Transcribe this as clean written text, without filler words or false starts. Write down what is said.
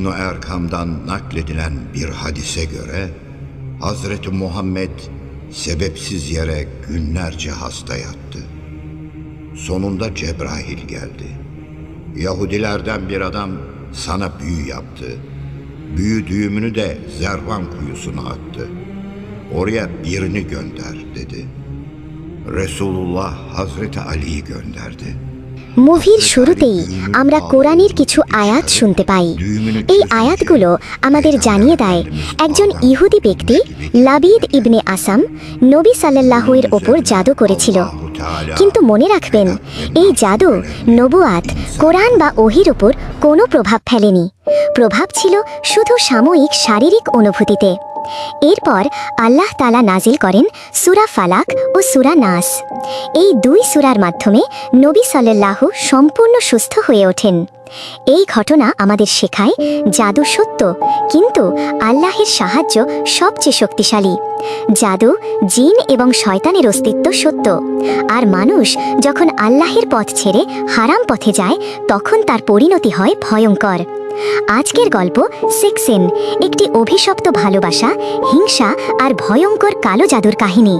İbn Erkam'dan nakledilen bir hadise göre Hazreti Muhammed sebepsiz yere günlerce hasta yattı. Sonunda Cebrail geldi. Yahudilerden bir adam sana büyü yaptı. Büyü düğümünü de Zervan kuyusuna attı. Oraya birini gönder dedi. Resulullah Hazreti Ali'yi gönderdi। মুভির শুরুতেই আমরা কোরআনের কিছু আয়াত শুনতে পাই। এই আয়াতগুলো আমাদের জানিয়ে দেয় একজন ইহুদি ব্যক্তি লাবিদ ইবনে আসাম নবী সাল্লাল্লাহু এর ওপর জাদু করেছিল। কিন্তু মনে রাখবেন, এই জাদু নবুয়াত, কোরআন বা ওহির ওপর কোনো প্রভাব ফেলেনি। প্রভাব ছিল শুধু সাময়িক শারীরিক অনুভূতিতে। এরপর আল্লাহ তাআলা নাজিল করেন সূরা ফালাক ও সূরা নাস। এই দুই সূরার মাধ্যমে নবী সাল্লাল্লাহু সম্পূর্ণ সুস্থ হয়ে ওঠেন। এই ঘটনা আমাদের শেখায় জাদু সত্য, কিন্তু আল্লাহের সাহায্য সবচেয়ে শক্তিশালী। জাদু, জিন এবং শয়তানের অস্তিত্ব সত্য, আর মানুষ যখন আল্লাহের পথ ছেড়ে হারাম পথে যায় তখন তার পরিণতি হয় ভয়ঙ্কর। আজকের গল্প সিক্সেন, একটি অভিশপ্ত ভালোবাসা, হিংসা আর ভয়ঙ্কর কালো জাদুর কাহিনী।